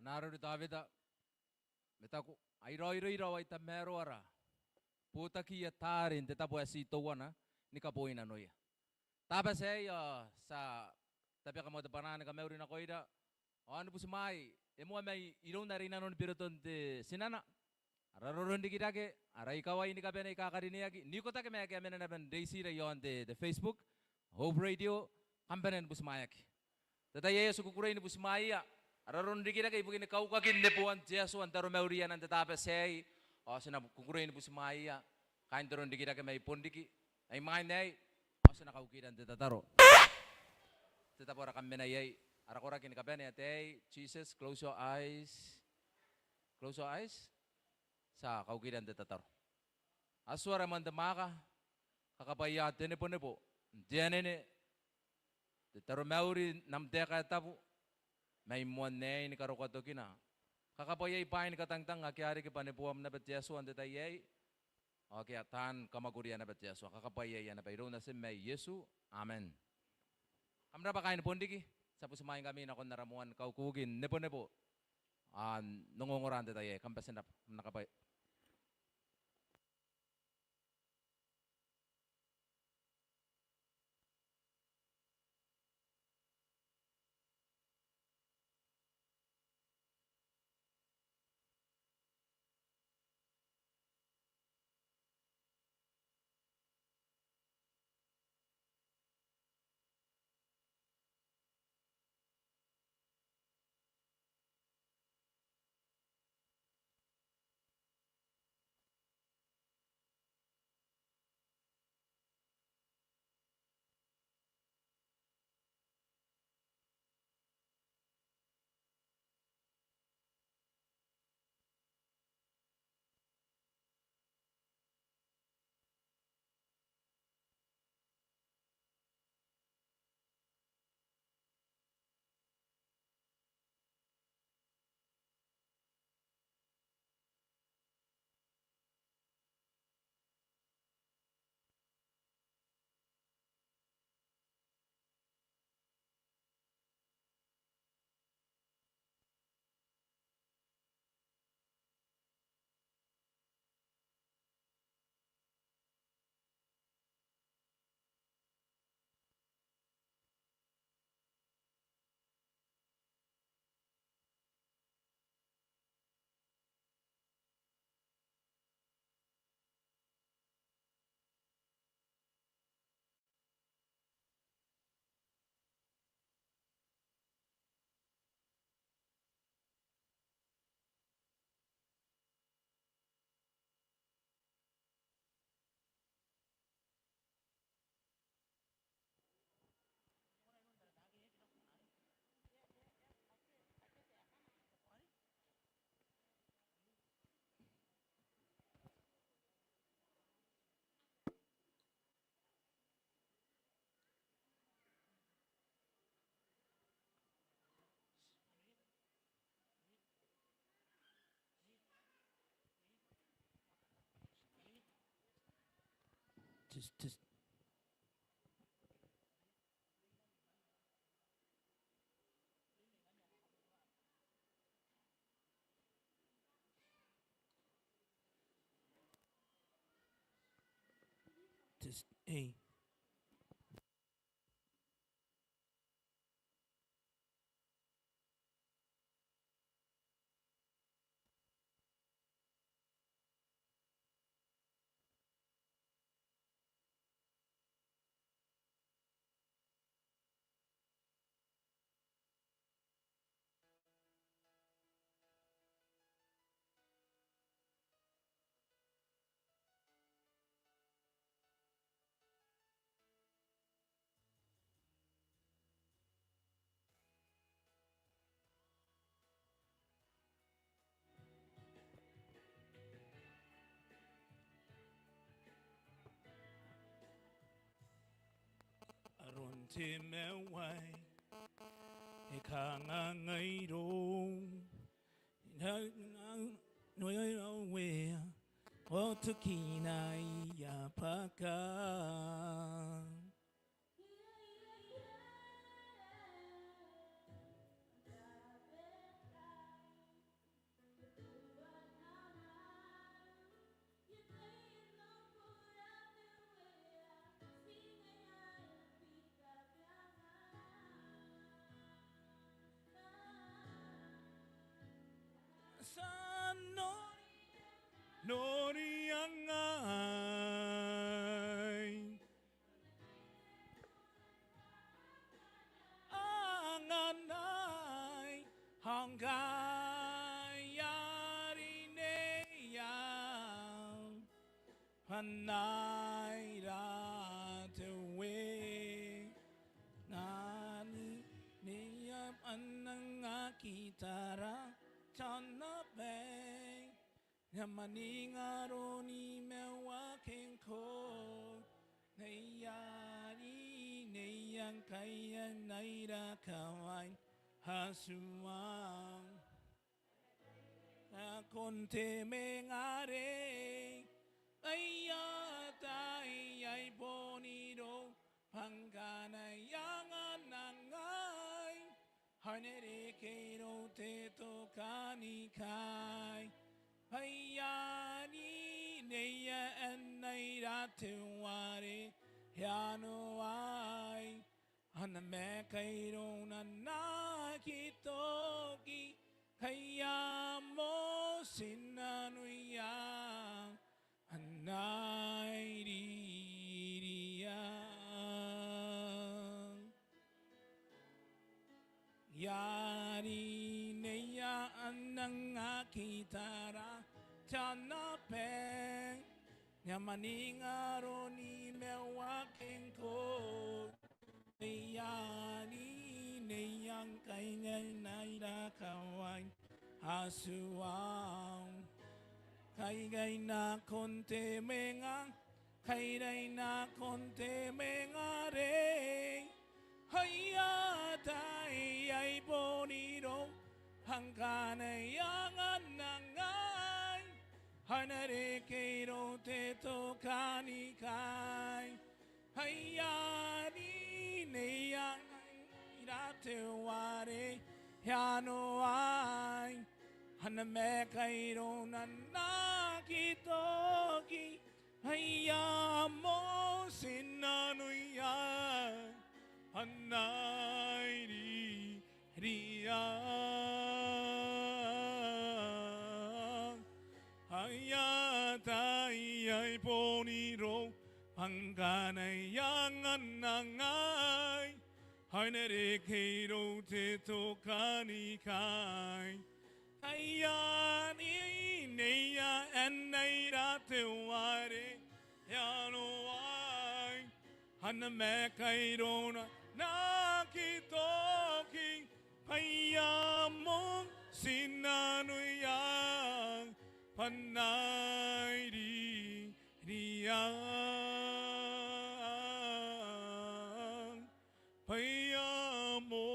Naru Davida, Metaku, Iroira, Waita Meroara, Putaki Atarin, the Tabuasi Towana, Nikapoina Noya. Tabase sa Tapia de Banana Camerina Coida, on Busmai, Emoame, Iroun inanon Piraton de Sinana, Ararundi Girake, Araikawa in Cabene Kakarineaki, Nikotaka Makaman, Daisy on the Facebook, Hope Radio, Hampen and Busmayaki. That I yes, kukurei ni Busmaya, Ararundi Girake, Bugin the Kaukakin, the Puan, Jesu and Taromauri and the Tapase, or Sena kukurei ni Busmaya, kind of Girake may Pundiki, I mind they, Osana Kaukid and the Taro. Tetapora Kamenay, Arakora in Cabene, Jesus, close your eyes. Close your eyes. Sa Kaukid and the Tatar. Aswara Mandamaka, Kakapaya, Teneponepo, Janene, the Taromauri, Namdeka Tabu, may one name in Karokatokina. Kakapaya Pine Katangtang, Akiari Panepuam Nabatesu and the Taye. Okay, Tan Kamakuri and Nabatesu, Kakapaya and Abairona Seme Yesu. Amen. Amra ba kain pondiki? Sapos sumain kami na kon naramuan kaukugin nepo-nepo. Nongongorante tayo kampasin na nakapay. Just. Hey. Te me wai e ka ngai ro no yo we o to kina ya paka Hanaira te we Nani Niyam ananga kitara Chana bay Yamaninga ni mewa kenko Nayari Nayang kayang naira kawain Hasuang Konte mengare Ayatai ay bonito Pangana yang anangay Hanere keiro te tokani kai Hayani neya anaira te ware Yano ay Haname keiro na nakitoki Kaya mo sinanuya Anairiya Yari neya ananga kitara Chana peng Nyamaninga ni mewa kenko Yani neyang kaingan naira kawain Asuang Kaigay na konte mengang Kairay na konte mengare Hayatay ay bonito Hangkanay ang anangay Hanare keiro te tokanikay Hayani neyang irate ware Yano ay Haname kairo na nakitoki Hayamo sinanuya Hanairi riya Hayatai ay bonito Pangkanay ang anangay Hanere keiro te tokanikay Ayani neya anaira te ware Yano ay Haname kairona nakitoki Payamong sinanuyang Panairi riyang Payamo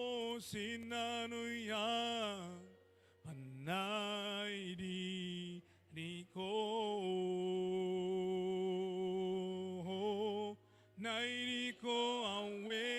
sinanuyang Nairi Riko Nairiko away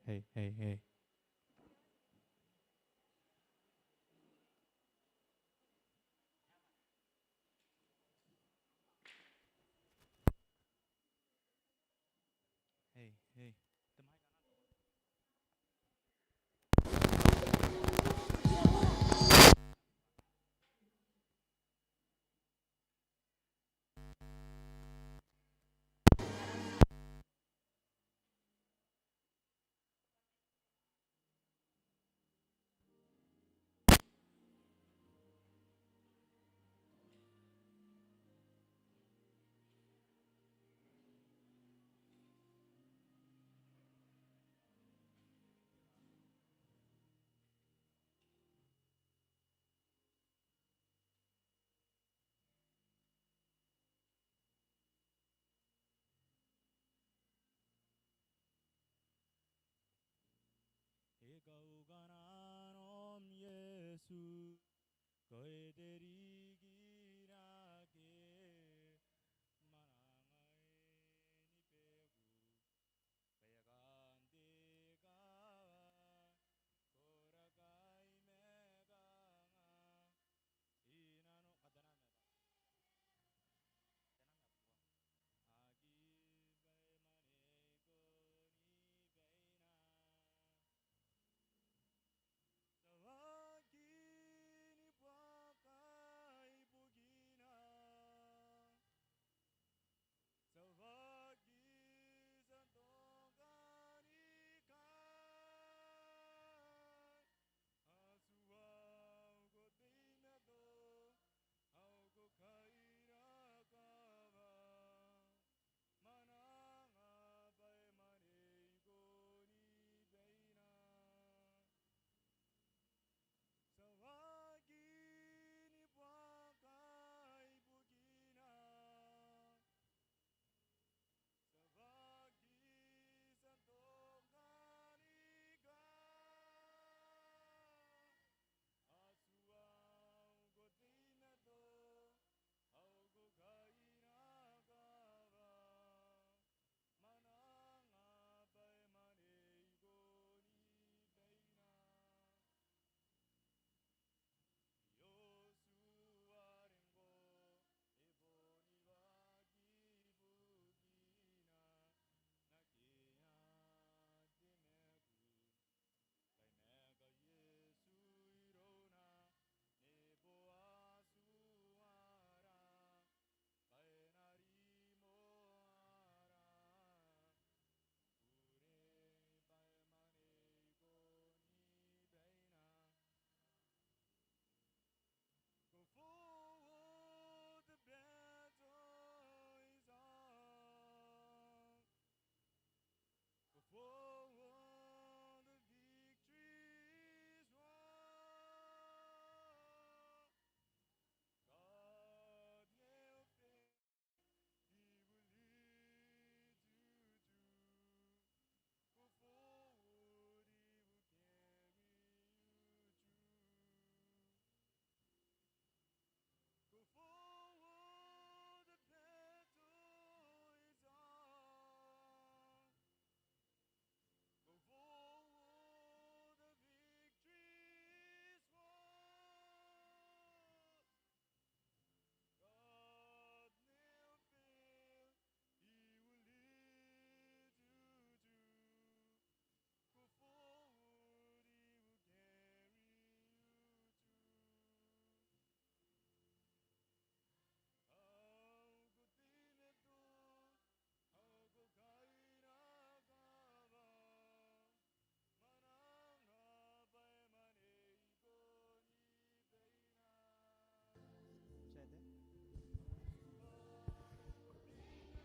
Hey, hey, hey. Hey, hey. The mic Ikaw kananom Yesu, ko'y dirigirake, manangay ni Pegu, kaya kandi ka, korakay mega nga, inano kadana agi bay manego ni bayna. Tawagin ipakay bugina. Tawagin sa tongkanikan. Asuaw ko din na to, aw ko kairakawa. Manangabay manigo ni bayna. Tawagin ipakay bugina. Tawagin sa tongkanikan. Asuaw ko din na to, aw ko kainagawa. Manangabay manigo ni bayna. Yosuarengo eboni wagi bugina nakia dimegu kay mega Yesu Irouna nebo asuara kay narimo ara kukurei bay manigo ni bayna. Go forward, the battle is on. Go forward, the victory is won. God never fails, He will lead you through. Go forward, He will carry you through. Go forward, the battle is on. Go forward, the victory is won. God never fails, He will lead you through. Go forward, He will carry you through. Ako tinito, ako kainagawa, manangabay manigo ni bayna. Said it? Ako tinito, ako kainagawa, manangabay manigo ni bayna.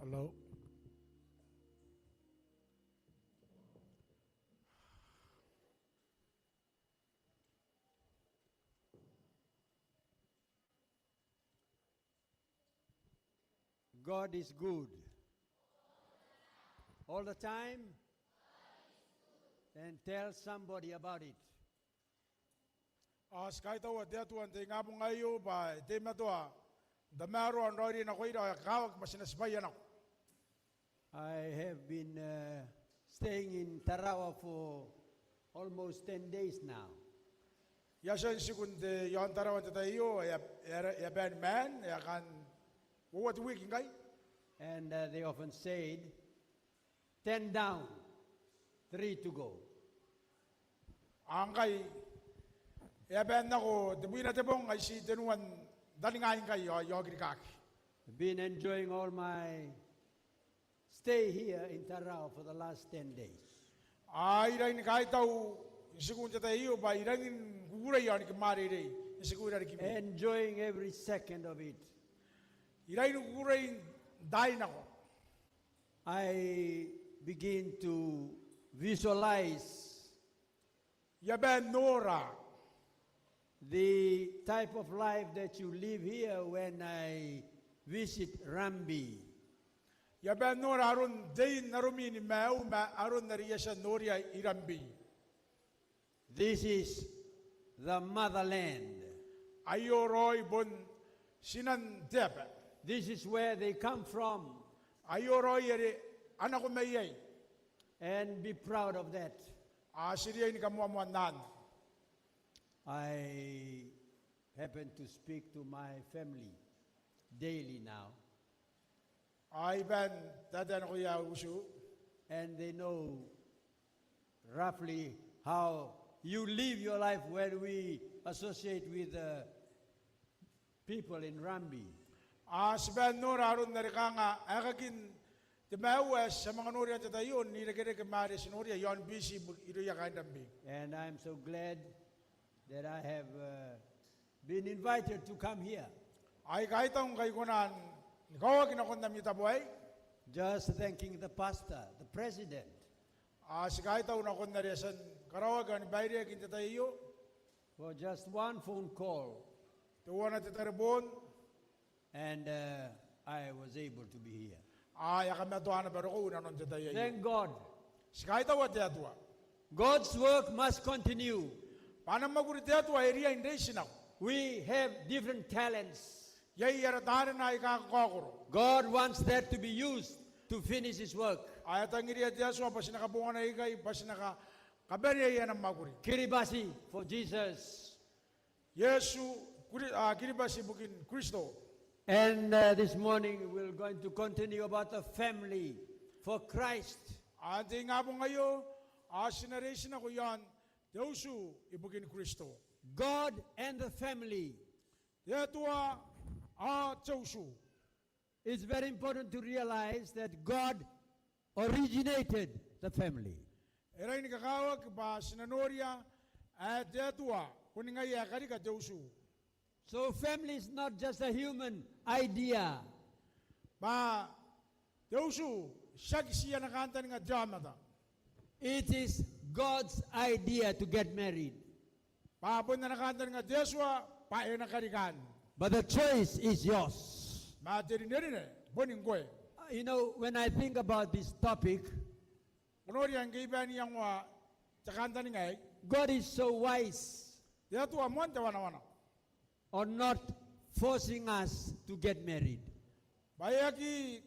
Hello. God is good. all the time, then tell somebody about it. Skai tau te atuan te ngā punga iu pa te matua the maro an roi na koira kawak masina spai anak. I have been staying in Tarawa for almost 10 days now. Yasan sikun te yon tarawan te tayo ya ben man ya kan what week ngai. And they often said, 10 down, 3 to go. Angkai ya ben nako te buina te bong ai si tenuan dalingai ngai yo grikaki. I've been enjoying all my stay here in Tarawa for the last 10 days. Ai rai ni kai tau sikun te tayo ba irangin kukurei yon ki mari rei sikun rai ki. Enjoying every second of it. Irai ni kukurei dai nako. I begin to visualize Ya ben nora the type of life that you live here when I visit Rambi. ya ben nora arun dein narumi ni mau ma arun nariyasa noria irambi. This is the motherland. Ayo roi bon sinan tepe. This is where they come from, Ayo roi ere anako meyei. and be proud of that. Asiriya ni kamua muanan. I happen to speak to my family daily now, Ay ben tadan ko ya usu. and they know roughly how you live your life when we associate with people in Rambi. Asben nora arun narikanga akakin te mau sa mga noria te tayon ni regere ke mare sinoria yon bisi iro ya kaindambi. And I'm so glad that I have been invited to come here. Ay kahit ang kay kunan ikaw kinakondam ni taboy. Just thanking the pastor, the president, Si kahit ang nakon na resan karawagan bayre kinta tayo. for just one phone call, Tuwa na te terbon. and I was able to be here. Ay kami atuan na pero ko unanon te tayo. Thank God. Si kahit ang te atua. God's work must continue. Panang magurite atua area hindi sinaw. We have different talents. Yay yaratanan na ikakakoro. God wants that to be used to finish His work. Ay atang iriya te aswa pas nakabunga na ikay pas nakaberiya yan ang maguri. Kiribati for Jesus. Yesu kiribasi bukin Kristo. And this morning we're going to continue about the family for Christ. Ante nga po ngayon, sinarisi na ko yan, Yesu ibukin Kristo. God and the family. Yatua Yesu. It's very important to realize that God originated the family. Eray ni kakawag ba sinanoria at yatua kuning nga yakari ka Yesu. So family is not just a human idea. Ba Yesu siya siya nakanta nga jamata. It is God's idea to get married. Paapon na nakanta nga Yesua pae na karikan. But the choice is yours. Materinere boning ngkoe. You know, when I think about this topic, Kunoria ang giban yang wa takanta ni ngay. God is so wise Yatua mo wana. on not forcing us to get married. Bayaki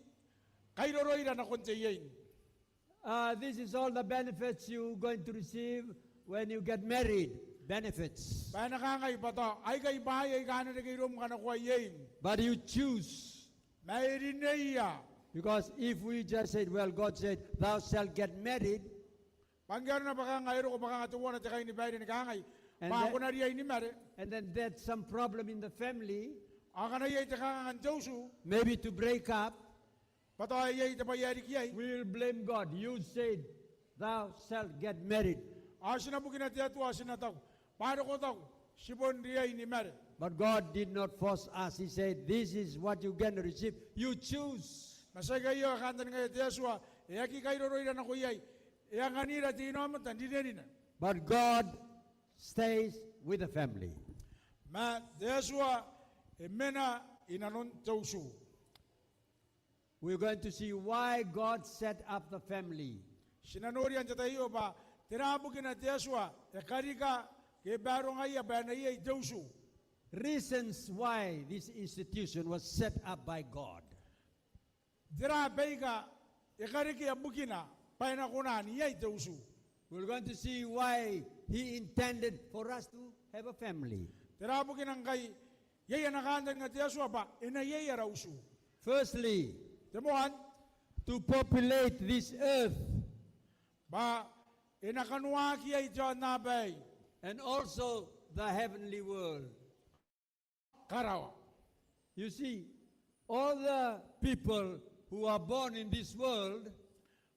kairoroira na konteyein. This is all the benefits you're going to receive when you get married. Benefits. Baya nakangay pa to. Ay kay bahay ay kanan na kairom ka na kuwayein. But you choose. Mayrineya. Because if we just said, well, God said, thou shalt get married, Panggaro na baka ngayro ko baka ngatuwa na takay ni bayan ni kangay. And Baka that- ko na riya ni mare. and then there's some problem in the family, Ang kanayay takangan Yesu. maybe to break up, Pato ayay tabayari kiyay. we will blame God. You said, thou shalt get married. Sinabukin natin ato sinataw. Paano ko taw? Sibon riya ni mare. But God did not force us. He said, this is what you're going to receive. You choose. Masay kayo kantan ngayon Yesu. Iyaki kairoroira na kuyay. Iyang kanira tinomat hindi na. But God stays with the family. Ma Yesu emena inanon Yesu. we're going to see why God set up the family. Sinanurian tayo ba tinabukin na Teswa e karika ke barong ay banay Josu. Reasons why this institution was set up by God. Dira beiga e kariki abukina pa na kunan ay Josu. We're going to see why He intended for us to have a family. Tinabukin ang kay yaya nakanda nga Teswa ba ina yaya rausu. Firstly, Temuan to populate this earth ba ina kanwa ki ay John Nabay and also the heavenly world. karawa. You see, all the people who are born in this world,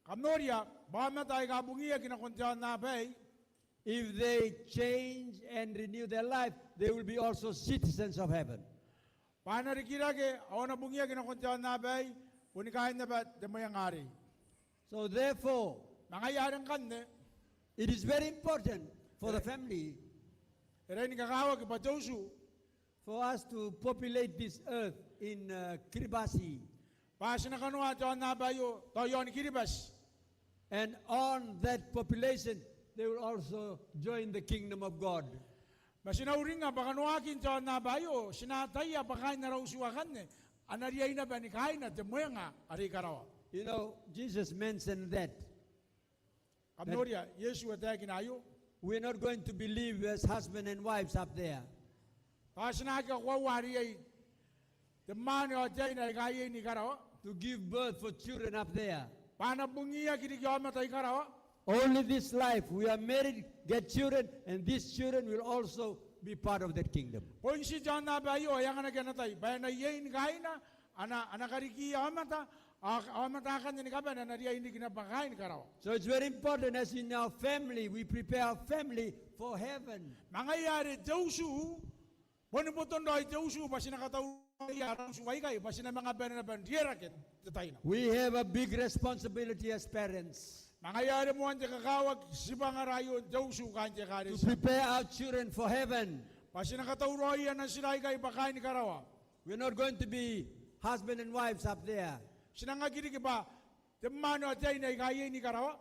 Kamnoria ba matay kabungiya kinakon John Nabay if they change and renew their life, they will be also citizens of heaven. panarikira ke awana bungiya kinakon John Nabay unikain na ba demayang ari. So therefore, Nangayarang kanne it is very important for the family ere ni kakawag pa Josu for us to populate this earth in Kiribati. pa sinakanwa John Nabayo toyon kiribas. And on that population, they will also join the kingdom of God. Masinauring nga bakanuakin John Nabayo sinatay bakain na raw suwakan ne anariyay na ba ni kain na demayang ari karawa. You know, Jesus mentioned that Kamnoria Yesu atay kinayo we're not going to believe as husband and wives up there. pa sinaka kwa wariyay demano atay na kaya ni karawa To give birth for children up there. panabungiya kinikiyama tay karawa. Only this life, we are married, get children, and these children will also be part of that kingdom. Kung si John Nabayo ay ang naganatay ba na yay ni kain na anakarikiya amata amatakan ni kaban na nariya hindi kinapakain karawa. So it's very important as in our family, we prepare our family for heaven. Mangyayari Josu, poniputon daw Josu, basi nakataw yarang suway kayo, basi na mga ban dieraket, tatay na. We have a big responsibility as parents Mangyayari mo ang kakawag, si bangarayon Josu kanya to karis. prepare our children for heaven. Basi nakataw royan na sila kayo bakain karawa. We're not going to be husband and wives up there, Sinangagiri ki ba, temano atay na kaya ni karawa.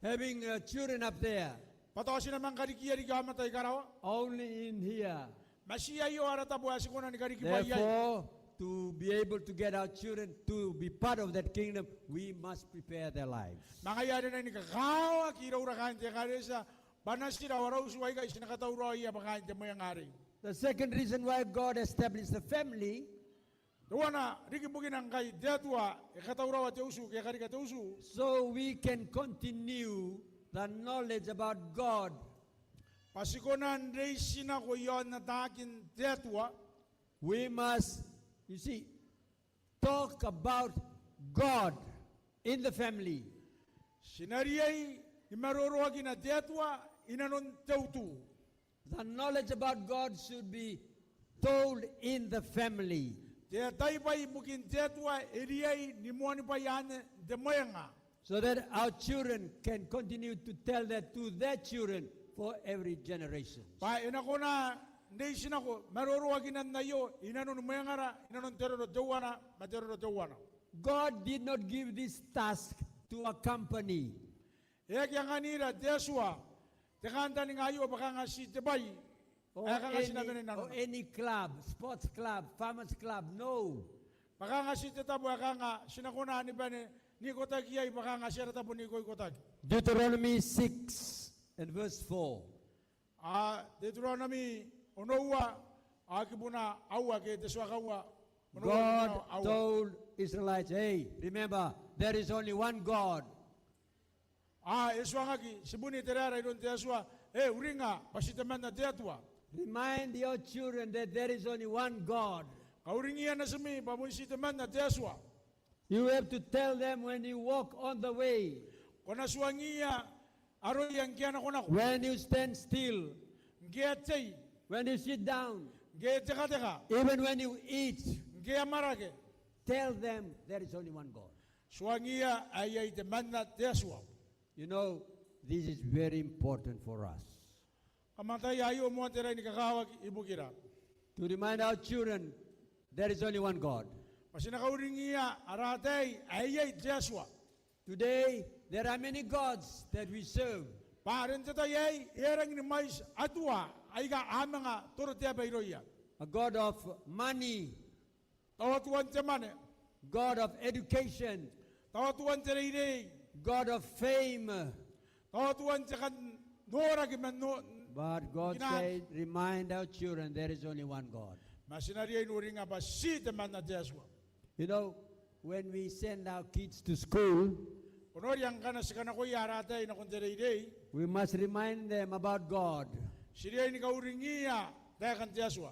having children up there, Pataw sinamang karikiya ni kamatay karawa. only in here. Masiyayo arata buwasi ko na ni karikibayay. Therefore, to be able to get our children to be part of that kingdom, we must prepare their lives. Mangyayari na ni kakawa, kiraw rakan tiya karisa, banas sila waraw suway ka, isinakataw roya bakain tiya mo yung ari. The second reason why God established the family, Tuwana, rikibugin ang kay Detua, ikataw raw at Yosu, kaya karika Yosu, so we can continue the knowledge about God. pasikonan rey sina ko yon na takin Detua, We must, you see, talk about God in the family. sinariyay, imarorogin na Detua, inanon Teutu. The knowledge about God should be told in the family. Kaya tayo pa ibukin Detua, eriyay, nimuan pa yan, demayanga. So that our children can continue to tell that to their children for every generation. Pa inako na, hindi sinako, marorogin na nayo, inanon mayangara, inanon teroro Duana, materoro Duana. God did not give this task to a company. Ek yang kanira, Desua, tekanta ni ngayo, baka nga si Tebay, Or kaya nga sinabi ni or nanon. any club, sports club, farmers club. No. Baka nga si Teta, baka nga, sinakuna ni ba ni Kotag yay, baka nga siya rata po ni Koy Kotag. Deuteronomy 6 and verse 4. Deuteronomy, unowa, akibuna, awa, kaya Desua kawa. God told Israelites, hey, remember, there is only one God. Eswa nga ki, sibuni terera idon Desua, uringa, pasitaman na Detua. Remind your children that there is only one God. Kauringian na sumi, pamunsitaman na Desua. You have to tell them when you walk on the way, Kona suwangiya, aroy ang kaya na kunako. when you stand still, Ngiyatay, when you sit down, ngiyateka-teka, even when you eat, ngiyamarake. tell them there is only one God. Suwangiya ayay teman na Desua. You know, this is very important for us. Kamatay ayo mo ang tira ni kakawag ibukira. To remind our children, there is only one God. Masinakauringia aratay ayay Joshua. Today, there are many gods that we serve. Parin tatayay erang ni mais atua ay ga amanga torotia bayroya. A god of money, Tawatuan temane, god of education, tawatuan terire, god of fame. tawatuan tekan nora giman no. But God Ginag- said, remind our children there is only one God. Masinariya inuring ba si teman na Joshua. You know, when we send our kids to school, Kunor yang kana sa kana ko yaratay na kunterire, we must remind them about God. siriya ni kauringia tekan Joshua.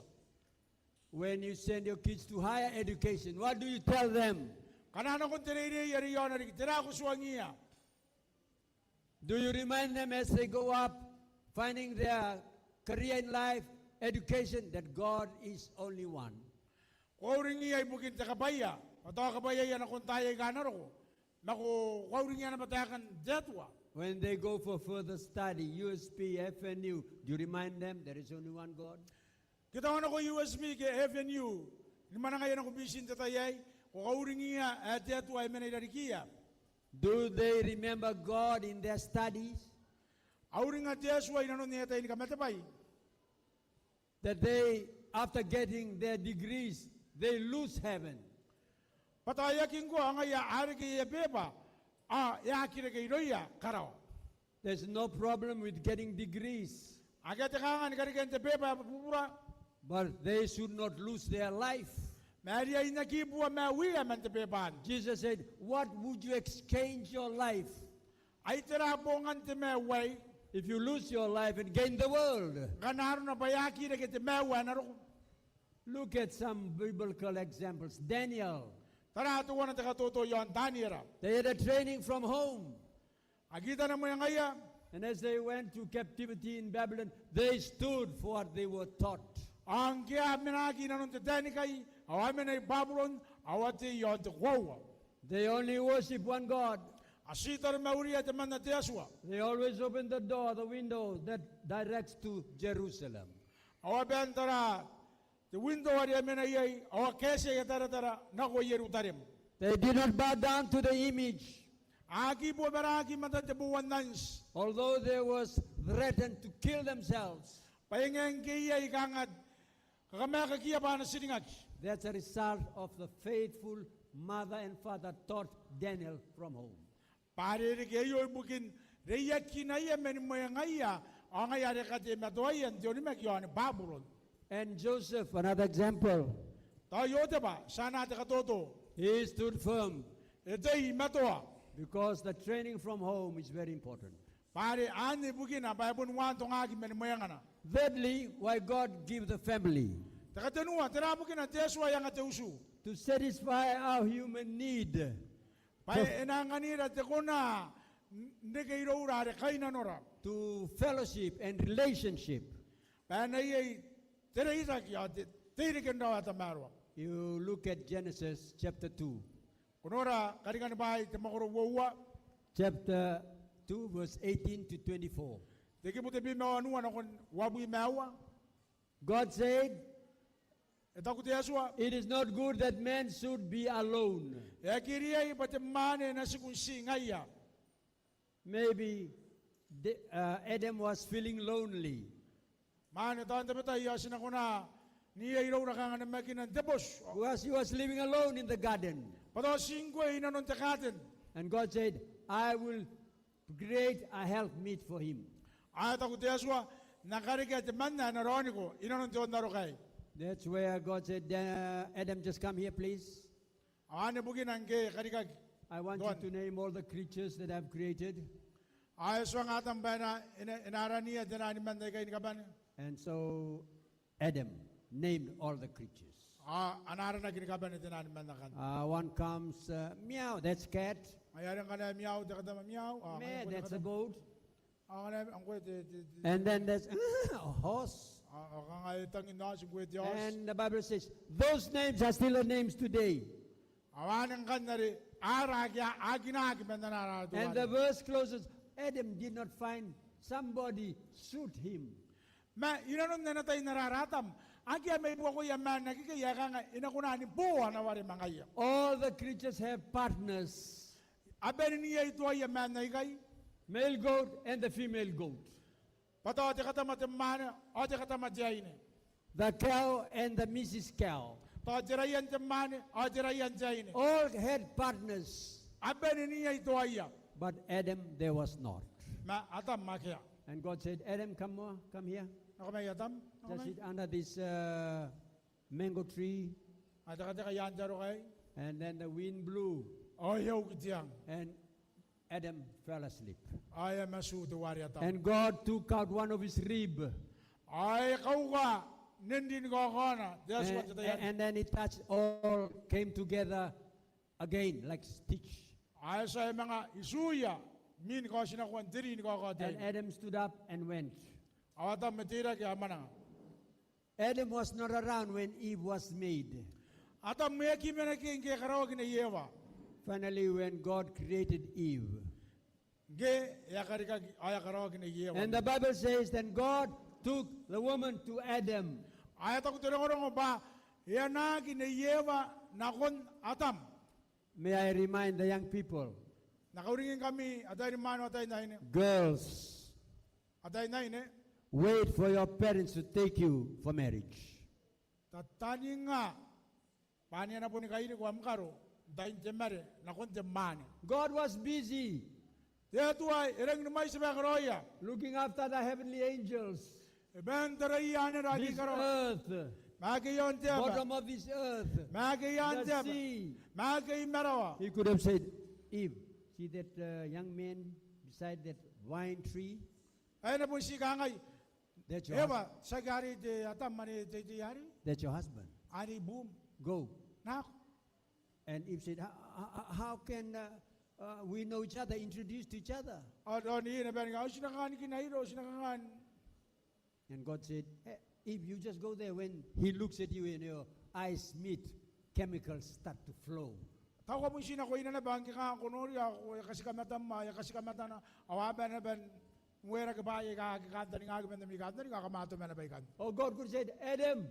When you send your kids to higher education, what do you tell them? Kanana kunterire yari yon ari tira ko suwangia. Do you remind them as they go up, finding their career in life, education, that God is only one? Kauringia ibukin takabaya, atawa kabaya yan akong tayo ganaro ko. Naku kauringia na batakan Joshua. When they go for further study, USP, FNU, do you remind them there is only one God? Kita ko USB ke FNU. Ni mana ngayon ako bisin tatayay, ko kauringia at Joshua ay manayarikia. Do they remember God in their studies? Auring at Joshua inanon niya tayo ni kamatapay. That they, after getting their degrees, they lose heaven. Patayakin ko ang iya ari kay beba. Ya kire kay roya karaw. There's no problem with getting degrees, Agad ka nga ni kare kay beba pupura. but they should not lose their life. Mari ay nakibu mawiya man te beban. Jesus said, what would you exchange your life Ay terabongan te meway. if you lose your life and gain the world? Ganaro na bayaki na kay te mewa na ro. Look at some biblical examples. Daniel, Tara tuwa na takatuto yon Daniela. they had a training from home. Agita na mo yung ngaya. And as they went to captivity in Babylon, they stood for what they were taught. Ang kaya minagi na nun te Danikay. Awamin ay Babylon. Awati yon te wawa. They only worship one God. Asita rin mauriya te man na Joshua. They always open the door, the window that directs to Jerusalem. Awaben tara. The window ari amin ay awa kese ya tara nako Yerusalem. They did not bow down to the image, Agi po meragi matatabuan nans. although they was threatened to kill themselves. Pahingang kaya ikangad. Kakamaya kakiya pa na siningag. That's a result of the faithful mother and father taught Daniel from home. Pare kayo bukin reya kinaya men mo yung ngaya. Ang ngaya rekate matoyan diyon mek yon Babylon. And Joseph, another example, Tayo ba? Sana te katoto. he stood firm Ito'y matoa. because the training from home is very important. Pare ani bukin na bayabon wanto ngagi men mo yung ana. Thirdly, why God give the family? Takatanua tara bukin na Joshua yang ate usu. To satisfy our human need. Pay enanganira te kona ndeke ura re kaina nora. To fellowship and relationship. Panay tere isak ya tere kenda ata marwa. You look at Genesis chapter 2. Kunora karingan bahay te makoro wawa. Chapter 2, verse 18 to 24. Teki mo te bimawa nuwa na kun wabu imawa. God said, Etaku te Joshua. it is not good that man should be alone. Ya kiriya ipate mane na sikunsi ngaya. Maybe Adam was feeling lonely. Mane taon te beta ya sinakuna niya iraw na kanga na makinan debos. Because he was living alone in the garden. Pato singwe inanon te katen. And God said, I will create a helpmeet for him. Etaku te Joshua nakarika te manna na roni ko inanon te ondaro kay. That's where God said, Adam, just come here, please. Ane bugin angke karika. I want you to name all the creatures that I've created. Ayos ang atang bana inaraniya dinani man kay kaban. And so Adam named all the creatures. Anara na ginikaban dinani man kan. One comes, meow, that's cat. Ayaran kana miyaw te kadama miyaw. Meh, that's a goat. Ang kwete. And then there's a horse. Kangaytang ina si kwete os. And the Bible says, those names are still the names today. Awanang kanari aragya aginagi mandanara. And the verse closes, Adam did not find somebody suit him. Ma inanon na natay nararatam. Agi may buwa ko yaman nakikaya ka nga inakuna ni buwa na wari mga iya. All the creatures have partners, Aben niya ito ay yaman na ikay. male goat and the female goat, Pato ati katamat yaman o ati katamat jayne. the cow and the Mrs. Cow. To jirayan yaman o jirayan jayne. All had partners, Aben niya ito ay ya. but Adam there was not. Ma atam makia. And God said, Adam, come here. Ako may atam. Just sit under this mango tree. Ati kati kayan jaro kay. And then the wind blew, O yaw kitiyang. and Adam fell asleep. Ay masuto wari atam. And God took out one of his rib, Ay kau ka. Nindin ko ako na. That's what ito yan. and then it touched all, came together again like stitch. Ay sa mga isuya. Min ko sinakuan dirin ko ako And din. Adam stood up and went. Awatam matira kaya mana. Adam was not around when Eve was made. Atam may kimena king kaya karawag na Yewa. Finally, when God created Eve. Ge ya karika aya karawag na Yewa. And the Bible says, then God took the woman to Adam. Aya ta ko tinong ba. Ya na kina Yewa nakon atam. May I remind the young people, Nakauringin kami atay ni mano atay na ini. girls, Atay na ini. wait for your parents to take you for marriage. Tatani nga. Panya na po ni kairi ko amkaro. Dain jemare nakon jemane. God was busy Ya tuay ireng numay sa karoya. looking after the heavenly angels, Ben tarayan na ragi this karo. earth, Magayon jeba. bottom of this earth, Magayon the jeba. sea. Magay marawa. He could have said, Eve, see that young man beside that vine tree? Ay na po si kangay. That's your, Eva, sa gari de atam mani de yari. that's your husband. Ani boom. Go. Nak. And Eve said, how can we know each other, introduce to each other? Ado ni na ben nga sinakan kinairo sinakan. And God said, Eve, you just go there. When he looks at you and your eyes meet, chemicals start to flow. Tawa mo sinako ina na bang ka kunori ako kasi kamatam ma ya kasi kamata na awaban na ben muera ka ba ka kanta ni nga ben mi kanta ni kamato man na baikan. Oh, God could have said, Adam,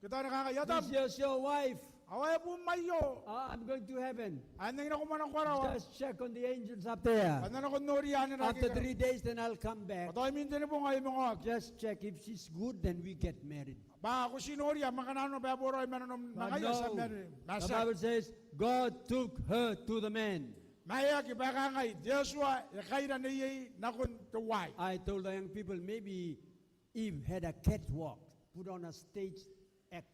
Kita nakakayatam. this is your wife. Away po mayo. I'm going to heaven. Anong na kumanang kwarawa. Just check on the angels up there. Ano na kunori yan na After 3 days, then I'll come back. Patoy mintin po ngayon mga. Just check. If she's good, then we get married. Ba ako sinori yan makanano ba puro ay mananom But makaya sa no, meri. the Masa. Bible says, God took her to the man. Maya ki baka ngay Joshua yakaira na yay nakun tuway. I told the young people, maybe Eve had a catwalk, put on a stage act.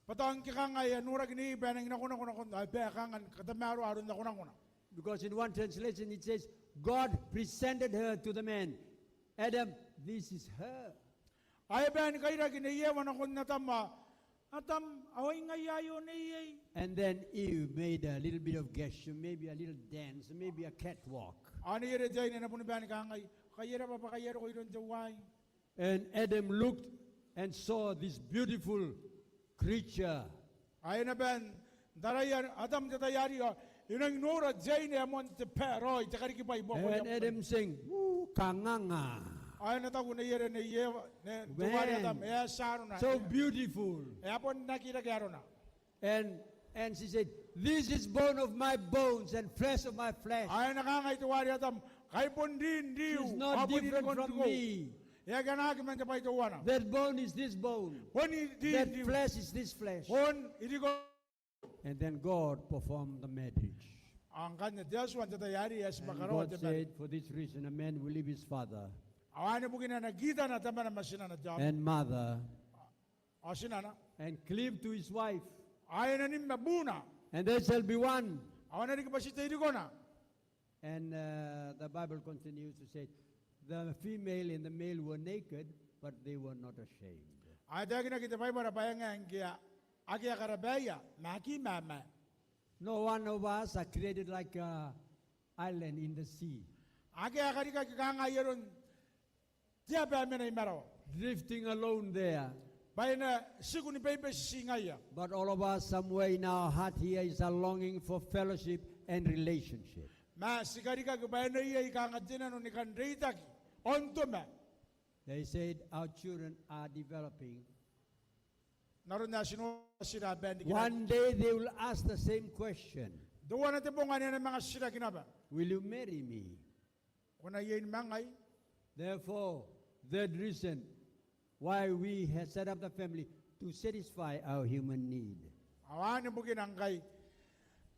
Patang kika ngay nura gini benang nakuna ay baka ngan katamaro aron nakuna. Because in one translation it says, God presented her to the man. Adam, this is her. Ay ben kaira gini yewa nakun natama. Atam away ngayayo na yay. And then Eve made a little bit of gesture, maybe a little dance, maybe a catwalk. Ano yun jay na napuni ben ka ngay kayira pa kayira ko iron tuway. And Adam looked and saw this beautiful creature. Ay na ben darayan Adam tatayari inang nura jay na amon te peroy takari ki bay boko. And Adam sang, "Ooh, kanganga." Ay natago na yere na yewa na tuwari Adam eh saro na. So beautiful. Eh apon nakita karo na. And she said, "This is bone of my bones and flesh of my flesh. Ay nakangay tuwari Adam kay pon din diu. She's not different from me. Ya ganagi man tapay tuwana. That bone is this bone. Pon din That diu. flesh is this flesh." Pon idi ko And then God performed the marriage. ang kanya Joshua tatayari es And makaro God said, "For this reason, a man will leave his father Awan po nagita na tama na masina na job. and mother O sinana. and cleave to his wife, Ay na nim mabuna. and they shall be one." Awan na rin kapasita idi ko na. And the Bible continues to say, the female and the male were naked, but they were not ashamed. Ay dagi na kita pay para bayangan kaya agia karabaya maki mama. No one of us are created like an island in the sea, Agia karika kikanga Dia ba mena imaro. drifting alone there. Bay na sigu ni baby singaya. But all of us, somewhere in our heart here, is a longing for fellowship and relationship. Ma sikarika bay na iya ikanga no ni kandreita ki. Onto ma. They said our children are developing naroon na sinusira ben di One day they will ask the same question. Doon natin po nga ng mga sira kinaba. Will you marry me? Kung na yun mangay, Therefore, third reason why we have set up the family to satisfy our human need. awan yung bugin ang kay.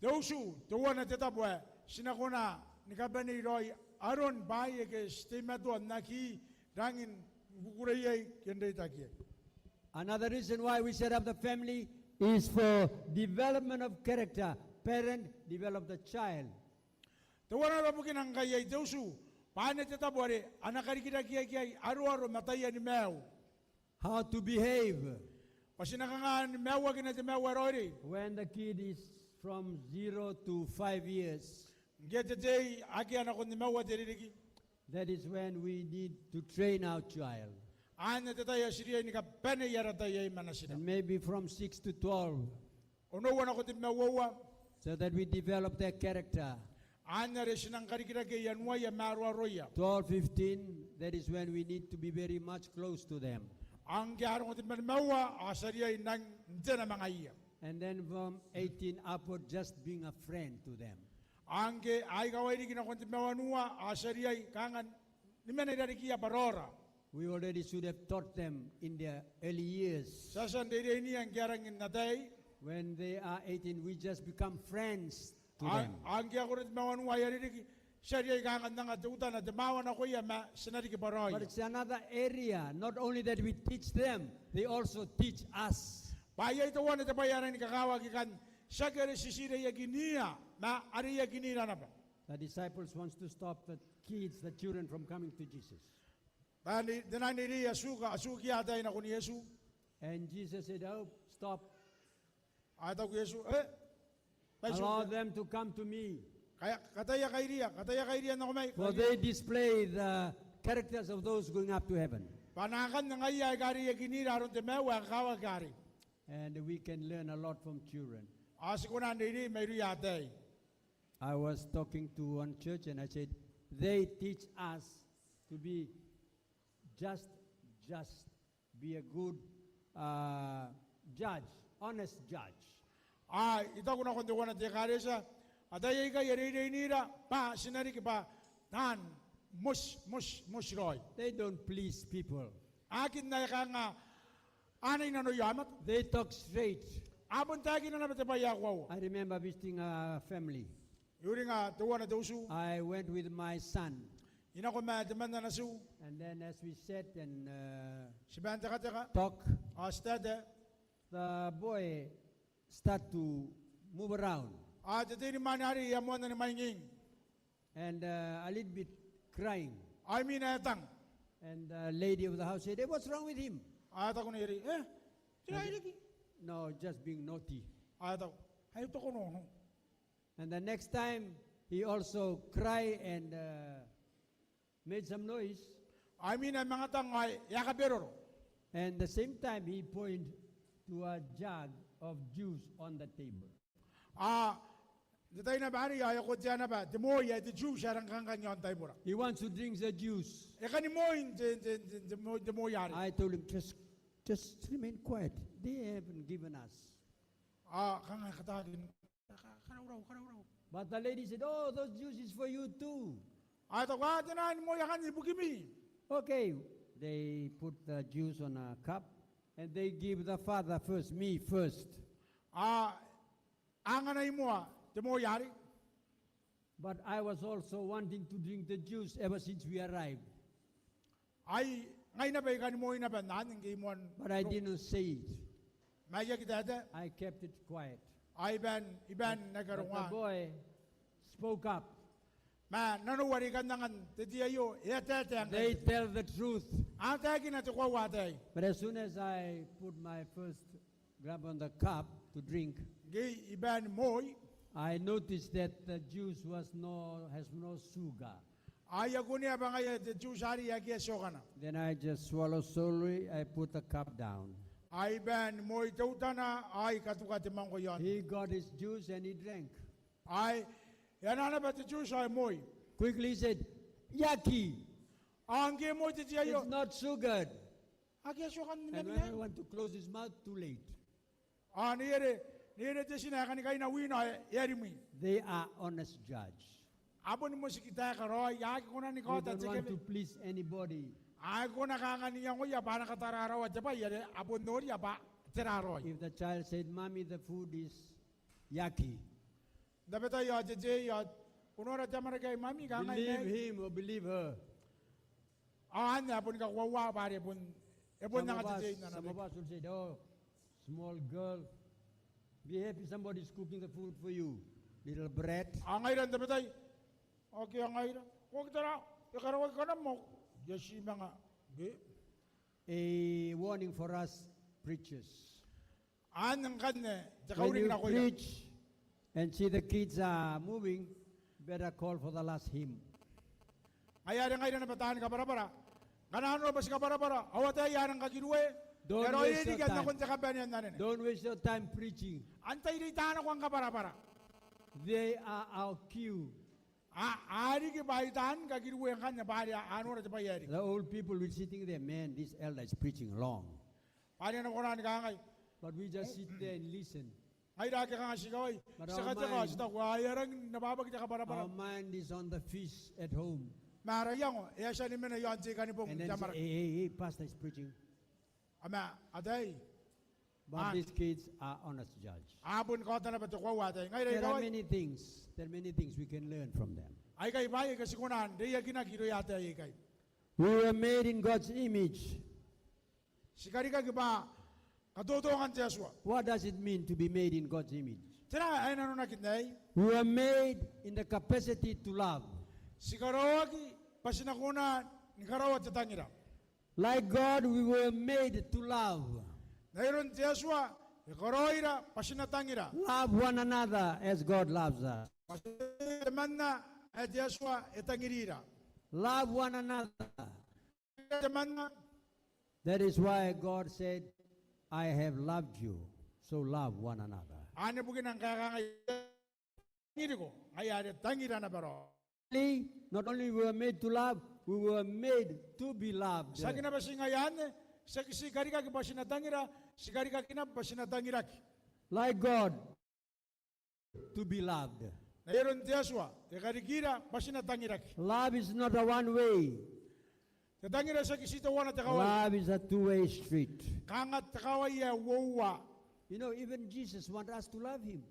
Dosu, doon natin tabwa, sinakuna, ni kabani roy, aron baye ke stima doon naki, rangin kukurei kende taki. Another reason why we set up the family is for development of character. Parent develop the child. Doon na bugin ang kay, dosu, paano natin tabwa rin, anak kita kiyay, aro-aro mataya ni Mew. How to behave Kasi nakangaan ni Mew, wag natin Mew arori. when the kid is from 0 to 5 years. Get the day, aki anak ko ni Mew, wadiriki. That is when we need to train our child. Ano tayo siriya ni ka pene yara tayo manasina. And maybe from 6 to 12, Ono wana ko ti Mew, so that we develop their character. Ana rin sinang karikira kay yanwa ya marwa roya. 12, 15, that is when we need to be very much close to them. Ang kiharong ko ti Mew, asariya nang dyan mga iya. And then from 18 upward, just being a friend to them. Ang ke ay kaway di kinakon ti Mew nuwa, asariya kangan ni menay kiya barora. We already should have taught them in their early years. Sasan dede ini ang kiharang natay. When they are 18, we just become friends to them. Ang kiya ko rin Mew nuwa yari di sariya kangan nga tuta na demawan ako ya ma sinari ki baroy. But it's another area. Not only that we teach them, they also teach us. Baya ito wana te bayaran ni kakawag ikan sagari sisira ya giniya ma ari ya ginira na ba. The disciples wants to stop the kids, the children from coming to Jesus. Bani dinani ri asuki atay na kun Yesu. And Jesus said, oh, stop. Ataw ko Yesu Allow them to come to me. kaya kataya kayriya na kumay. For they display the characters of those going up to heaven. Panakan na ngaya gari ya ginira aron te mewa kawag gari. And we can learn a lot from children. Asi ko na ndiri may ri atay. I was talking to one church and I said, they teach us to be just, be a good judge, honest judge. Ito ko na kundi ko na te kare sa atay ka yari nira pa sinari ki pa tan mus roy. They don't please people. Akin na ka nga anay na no yamat. They talk straight. Abon tagi na naman te pa yakwaw. I remember visiting a family. Yuri nga tuwa na dosu. I went with my son. Ina ko ma demanda na su. And then as we sat and Si banta ka teka. talk, Stade. the boy start to move around. Dito ni manari yamuan na ni mainging. And a little bit crying. Ay minatang. And the lady of the house said, hey, what's wrong with him? Ata ko na yari. Tira lagi. No, just being naughty. Ata ko. Ay ito ko no. And the next time, he also cried and made some noise. Ay mina mga tangay yakabero. And the same time, he pointed to a jug of juice on the table. Dito na bari ay ko diyan na ba. Demo ya di juice sarang kang kanyon tay mura. He wants to drink the juice. E kani mo in demo yari. I told him, just remain quiet. They haven't given us. Kang katagin. Karaw. But the lady said, oh, those juice is for you too. Ata ko tinan mo yakan ibugimi. Okay, they put the juice on a cup and they give the father first, me first. Anganay mo demo yari. But I was also wanting to drink the juice ever since we arrived. Ay ngay na ba kani mo ina ba nan ngi mo. But I didn't say it. Maya kita I kept it quiet. ay iban But the nagkarungan. boy spoke up. Ma nanuwari ka nangan titiyo yatete ang They tell the truth. ang tagi na tukwa watay. But as soon as I put my first grab on the cup to drink, Gi iban moy I noticed that the juice has no sugar. ay aguni abang ay the juice-ari agi sokana. Then I just swallow slowly. I put the cup down. Ay iban moy tautana ay katukati man ko yon. He got his juice and he drank. Ay yan na ba the juice ay moy. Quickly he said, yucky, Ang gi moy titiyo. it's not sugared. Akeso kan And when I want to close his mouth, too late. Nire te sina kan kai na wina yeri mi. They are honest judge. Abon mo sikita ka ro ya ki kuna ni They ko ta don't want to tike. please anybody. Ai kuna ka ngani yang o ya ba na katara ro ja ba yere abon no ya ba teraro. If the child said, Mommy, the food is yucky, Da beta ya je ya kunora jamara kai mami ka believe ngai. him or believe her. Anya abon ka wa ba re bun. Ebon na ka je na Some of na. us will say, oh, small girl, be happy somebody's cooking the food for you. Little bread. Angai ran da beta. Okay angai ran. Ko kitara e karo ka na mo. Yeshi mga ge. A warning for us preachers. Anang kan ne. When Jakauring you na ko. preach and see the kids are moving, better call for the last hymn. Ayari ngai na batahan ka para. Kanano ba si ka para. Awata yarang ka giruwe. Don't Pero waste ini your kan na time. kun sa kabanyan na ne. Don't waste your time preaching. Antay di tana ko ang ka para. They are our cue. Ari ki baitan ka giruwe ang kanya bari ano ra pa yari. The old people will sitting there, man, this elder is preaching long. Pari na ko na ka ngai. But we just sit there and listen. Ay da ka nga sigaway. But Sa our ka ka mind- sa ko ayarang nababag ka para. Our mind is on the fish at home. Marayang o. E siya ni mena yon si kanipong And then jamar. say, hey, pastor is preaching. Ama aday. But these kids are honest judge. Abon ko ta na ba to ko watay. Ngai There are kawai. many things. There are many things we can learn from them. Ay kay bayi kasi kunan. Di ya ginagiro yata ay kay. We were made in God's image. Sikari ka giba. Katutungan ti Yesua. What does it mean to be made in God's image? Tira ay nano nakitnay. We were made in the capacity to love. Si karawagi pasinakuna ni karawat tatangira. Like God, we were made to love. Nairon ti Yesua, ni karawira pasinatangira. Love one another as God loves us. Pasinamana at Yesua etangirira. Love one another. Temana That is why God said, I have loved you, so love one another. ane bugin ang kakangay. Ngiri ko, ay tangira na baro. Not only we were made to love, we were made to be loved. Sa kinabasingayan, sa sikari ka pasinatangira, sikari ka kinapasinatangira. Like God, to be loved. Nairon ti Yesua, ti karikira pasinatangira. Love is not a one way. Tatangira sa kisita wana takaway. Love is a two-way street. Kangat takaway ya wowa. You know, even Jesus wants us to love him.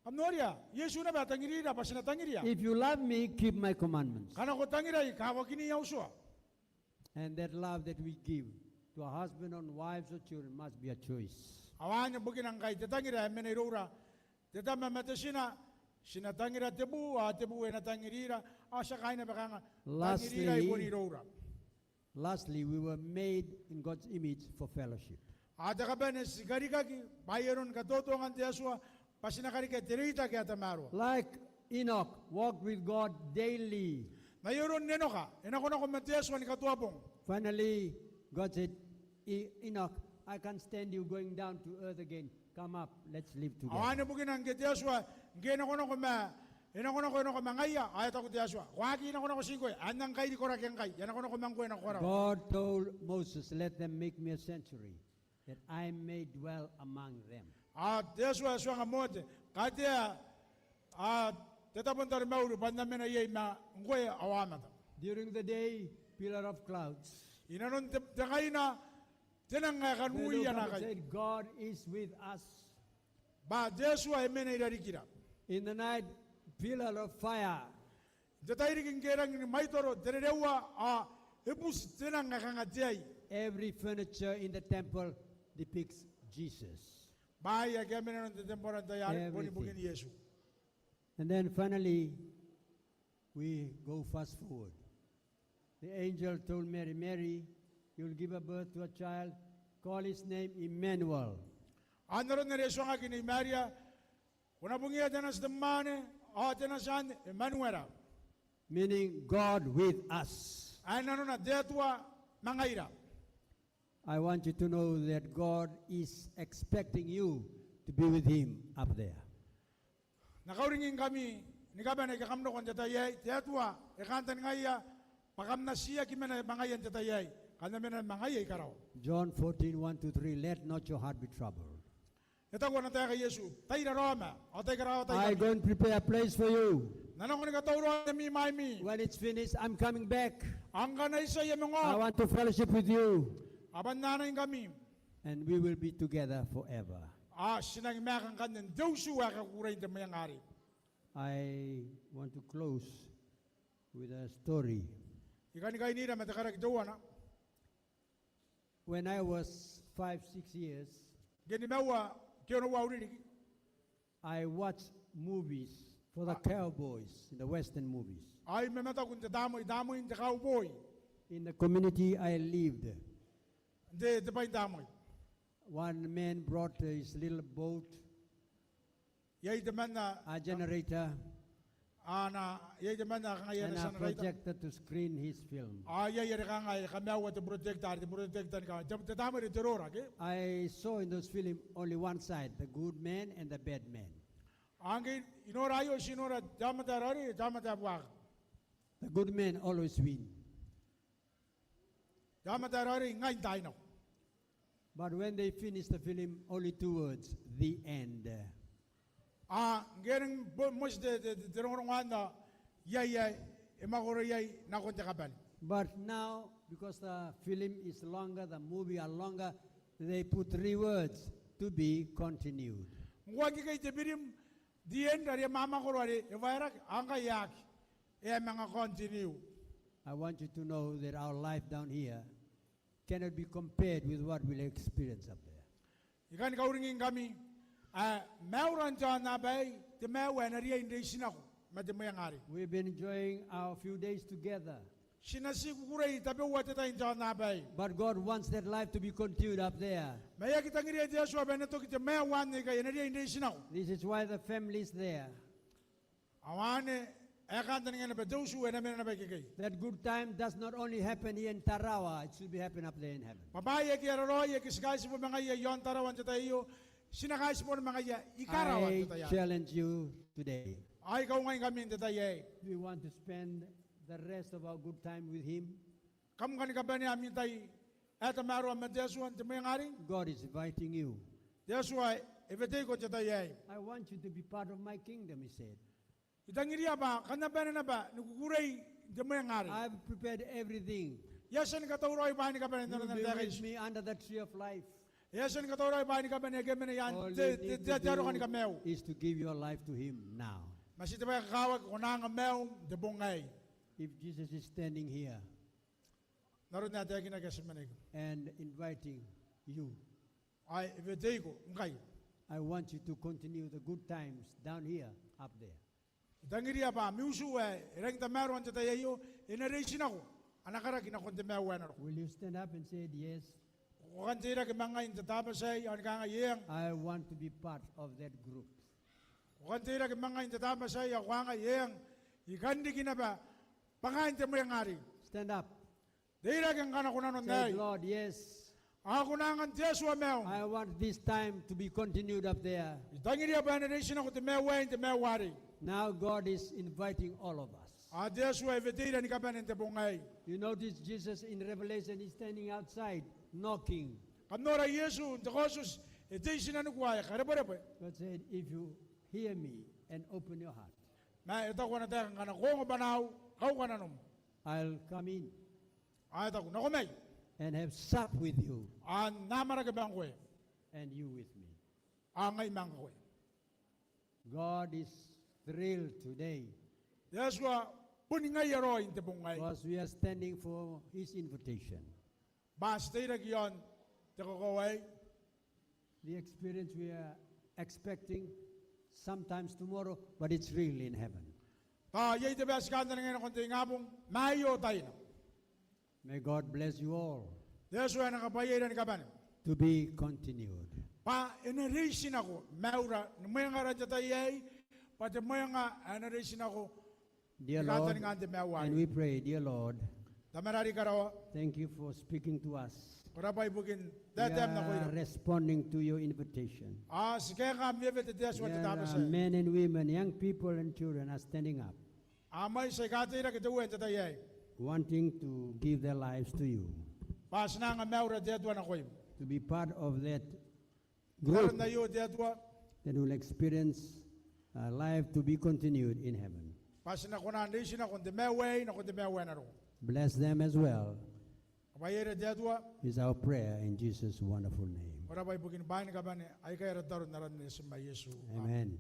Amnoria, Yesu na ba tangirira pasinatangira. If you love me, keep my commandments. Kana ko tangira kawakini Yesua. And that love that we give to our husband and wives or children must be a choice. Awanya bugin ang kay tatangira menirura. Tetama matasina sinatangira tebu na tangirira asa kay na bakanga tangirira ibonirura. Lastly, we were made in God's image for fellowship. Ada ka ba si karikaki bayeron katotongan ti Yesua pasinakarika tirita kaya tamaro. Like Enoch walked with God daily. Mayroon neno ka, enako na ko Yesua ni katuabong. Finally, God said, Enoch, I can't stand you going down to earth again. Come up, let's live together. Awanya bugin ang kay Yesua, ngeno ko na ko enako na ko mangaya ayat ako ti Yesua. Wagi na ko singkoy, anang kay di ko rakeng kay. Yan ako na ko mangkoy na ko. God told Moses, let them make me a sanctuary, that I may dwell among them. At Yesua nga mote, kaya tetapon tar mauru pandamena yey ma ngkoe awamata. During the day, pillar of clouds. Inanon takay na tinang The kanuya na prophet kay. said, God is with us. Ba Yesua emena irarikira. In the night, pillar of fire. Datay ring gerang ni maitoro derewa ebus tinang kangatiyay. Every furniture in the temple depicts Jesus. Baya kaya meron ng temporan tayo, kung ibugin ni Yesu. And then finally, we go fast forward. The angel told Mary, Mary, you'll give a birth to a child, call his name Emmanuel. Ano rin na Yesu nga kini Maria, kung nabungi ata na sa damane, ata na saan, Emmanuel. Meaning God with us. Ano na, detwa, mangaira. I want you to know that God is expecting you to be with him up there. Nakauringin kami, ni kaba na ikakamno kong tatayay, detwa, ikantan nga iya, pakam na siya kimena mangayan tatayay, kanaminan mga yay karaw. John 14:1-3. Let not your heart be troubled. Ito ko na tayo kay Yesu. Tayo na Roma. O tayo karaw tayo I go and prepare a place for you. Nanong ko nagkatauro na mi may mi. When it's finished, I'm coming back. Ang kanay sa iyo I mga. want to fellowship with you. Aban nanay kami. And we will be together forever. Sinang mekan kanin. Dawsu ka kuray na mayang ari. I want to close with a story. Ikan ni kainira matakarak Pr.Duana. When I was 5-6 years, Ginimawa. Kaya na wawri. I watched movies for the cowboys in the Western movies. Ay memata kung damoy in the cowboy. In the community I lived, De pa damoy. one man brought his little boat, Yay the man na a generator, yay the man na kaya and na a san rayta. projector to screen his film. Yay ka nga kamawa to protectar ka. Te damoy de terror ake. I saw in those films only one side, the good man and the bad man. Angin inora ayo sinora jamata rari jamata buak. The good man always win. Jamata rari ngay tayo no. But when they finished the film, only 2 words, the end. Ngering mos de terong na yay emakoro yay na konti kaban. But now, because the film is longer, the movie are longer, they put 3 words, to be continued. Ngwagi kay tebirim the end ari mama ko rari evarak angka yak mga continue. I want you to know that our life down here cannot be compared with what we'll experience up there. Ikan kauringin kami mauran dyan na bay te mawa na riya hindi sinako madamayang ari. We've been enjoying our few days together. Sinasi kukuray tabi wate tayo dyan na bay. But God wants that life to be continued up there. Maya kita ngiriya diya suwa na to kita mawa ni kaya na riya hindi sinako. This is why the family is there. Awane ekanta nga na ba dawsu na mena na bay kikay. That good time does not only happen here in Tarawa, it should be happening up there in heaven. Papaya kaya roya kisigay sa mga iya yon tarawan sa tayo. Sinakay sa mga iya ikarawan I sa tayo. challenge you today. Ay ikaw ngayon kami sa tayo. Do you want to spend the rest of our good time with Him? Kamu kan ka ba niya amin tayo. Eto maro ang madasuan sa mga ari. God is inviting you. That's why everyday ko sa tayo. I want you to be part of my kingdom, He said. Itangiriya ba, kanaba na ba, nukukuray sa mga ari. I've prepared everything. Yasan katauroy ba ni ka ba You na will be with me under the tree of life. Yasan katauroy ba ni ka ba ni gamin na yan. All you need to Tiyaro ka ni ka do mew. is to give your life to Him now. Masita ba kakawag kung na nga mew, debongay. If Jesus is standing here Naroon na tayo kinagasimanig. and inviting you, Ay, everyday ko, ngay. I want you to continue the good times down here, up there. Itangiriya ba, miusu ireng tamaron sa tayo, inaration ako. Anakara kinakunti mewa na ro. Will you stand up and say, yes, Kukan tira ka mga yung tatapos ay, ang kangayang. I want to be part of that group. Kukan tira ka mga yung tatapos ay, ang kangayang. Ikandi kinaba, pangain mo yung ari. Stand up. Dira kang kanakunan nun Say, day. Lord, yes, Ako na nga Diyos wa mew. I want this time to be continued up there. Itangiriya ba inaration ako, timewa yung timewari. Now God is inviting all of us. Diyos wa everyday na ni kapanin tabungay. You notice Jesus in Revelation is standing outside knocking. Kamnora Yesu, takosus, ito yung sinanukwaya, karaparapo. God said, if you hear me and open your heart, Ito ko na tayo, nga kung banaw, kau ka na nung. I'll come in Ito ko, nakumay. and have sup with you Namaragabang ko and you with me. Angay mang ko God is thrilled today Diyos wa, puningay yaro yung tabungay. because we are standing for His invitation. Basta yung yon, tako kaway. The experience we are expecting sometimes tomorrow, but it's really in heaven. Yay the best ka na ngayon konti ngabong, mayo tayo na. May God bless you all Diyos wa, nakapayiran ka ba? to be continued. Inarisin ako, maura, may nga radya tayo pati may nga inarisin ako, Dear Lord, ikatan nga ante mawari. and we pray, dear Lord, Tamarari ka raw, thank you for speaking to us. para pa ibukin, We datem na ko are yun. responding to your invitation. Sige nga, miyabit at Diyos wa There tatapos are men and women, young people and children are standing up, Amay sa ikatira kita uwen tayo wanting to give their lives to you. Pas na nga meura dedwa na koy. to be part of that Meron group na yo dedwa. that will experience life to be continued in heaven. Pas na ko na hindi na kundi mewe na kundi mewe na ro. Bless them as well, Bayere dedwa. is our prayer in Jesus' wonderful name. Ora bay bugin bain ka bane ay kay radar naran ni sa Yesu. Amen.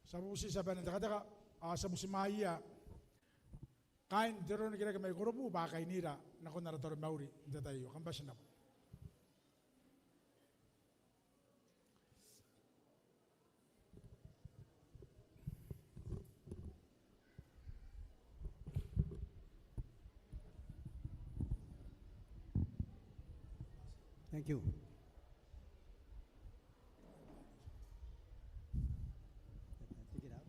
Sa busi sa banan daga sa busi maya. Kain dero ni kira may Korobu ba kay nira na ko nara Taromauri datayo kambas na. Thank you. Take it out.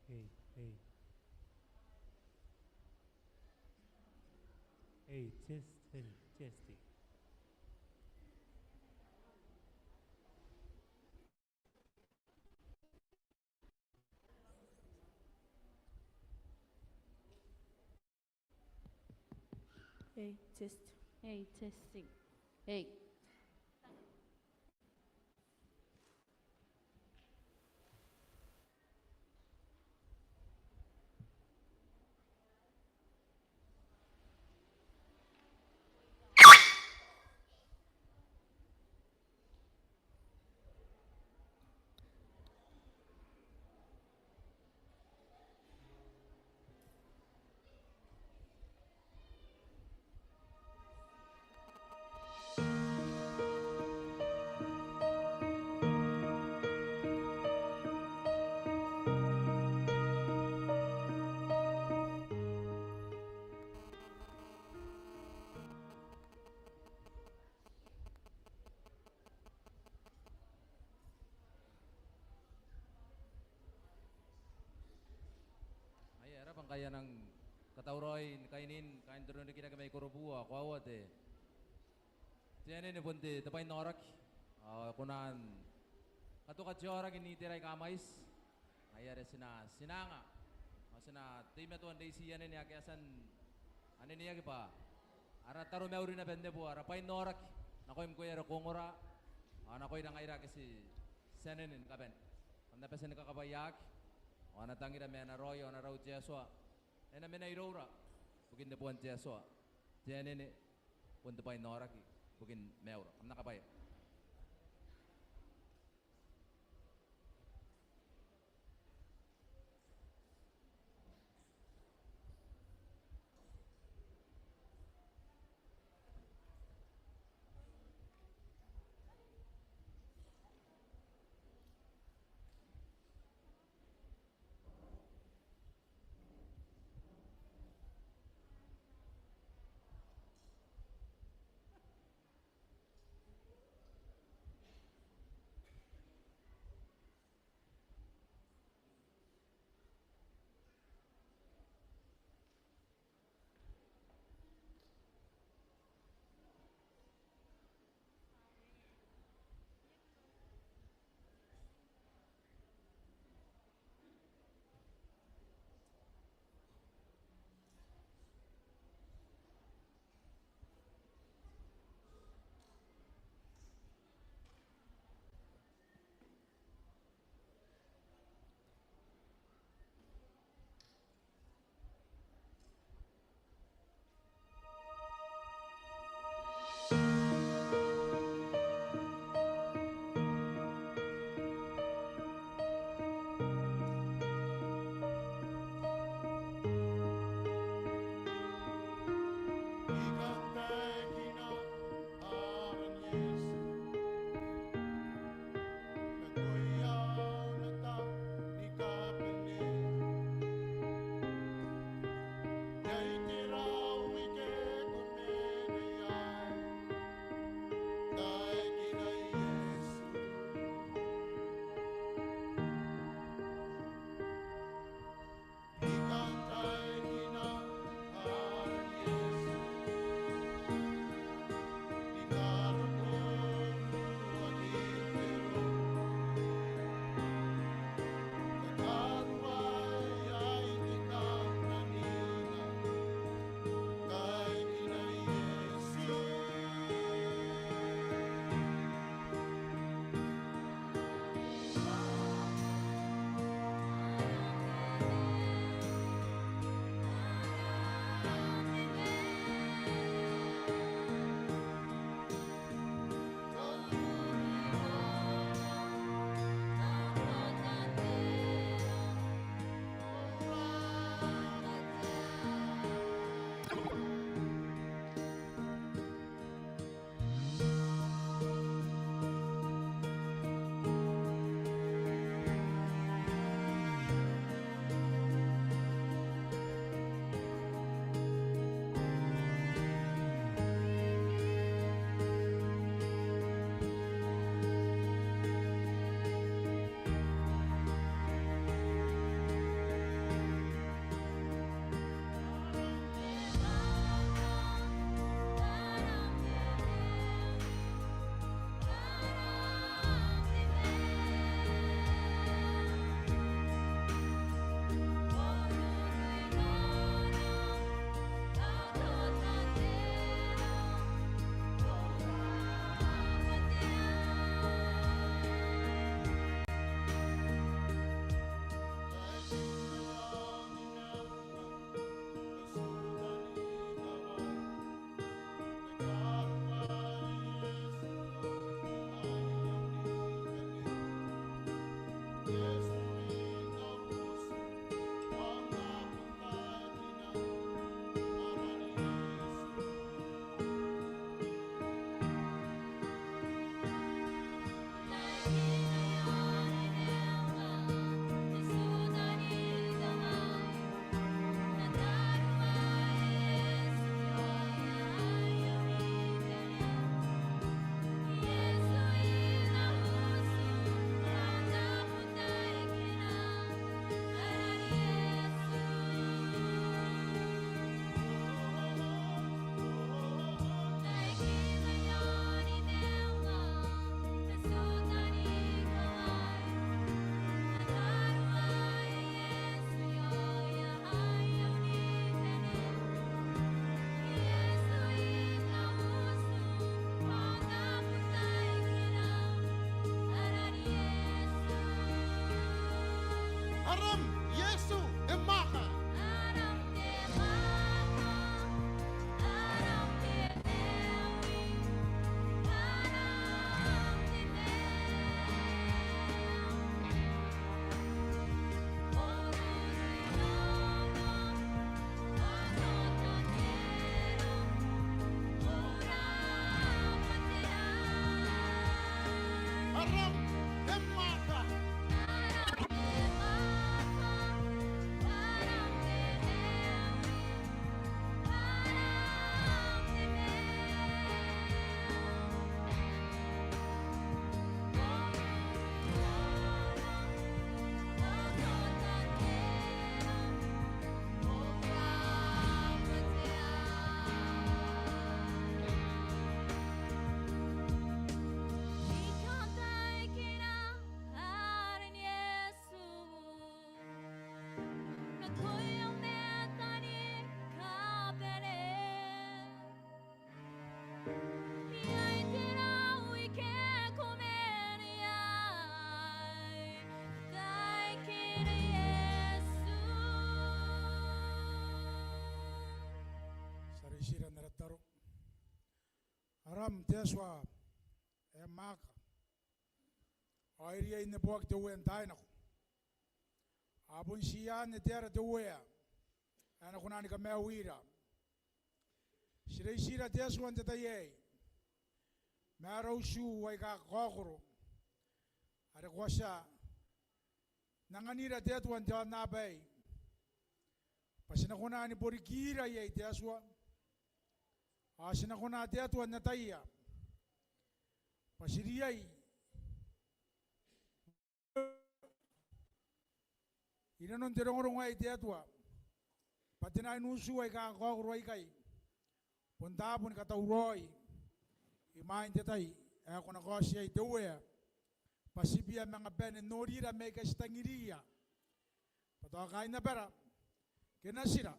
Hey, hey. Hey, testing. Hey, test. Hey, testing. Hey. Ay, era bang kaya ng katauroy, kainin dero ni kira may Korobu, kwawat eh. Tiyan ni bunti, tapay norak. Kunan, katukat jorak ini tiray kamais. Ay, era sinanga. Sina, time tuan day siya ni akiasan, ano niya pa. Ara Taromauri na bende po, ara pay norak. Nakoy mko era kongora. Nakoy nang ira kasi senenin kaben. Kanda pa siya nakakabayak. Tangira mena royo na raw Jesua. Ena mena Iroura. Bugin na buwan Jesua. Tiyan ni punta pa inoraki. Bugin meura. Am nakabaya. Aram Yesu emaka. Aram emaka. Sarisira narataro. Aram teswa emaka. Airia in the book to win dino. Abun siya ne terra to wea. Ana kunanika mewira. Sarisira teswa and the Maro shu waika kokoro. Arekwasha. Nanganira tetu and John Bay. Pasinakuna ni Borikira ye teswa. Asinakuna tetu and Nataya. Pasiriai. Inanon terongorong ay tetua. Patina nusu ay kakokoro ay kay. Punta po ni Katauroi. Imain tetay. Ako na kasi ay tuwe. Pasibia mga ben norira may kastangiriya. Patakain na pera. Kinasira.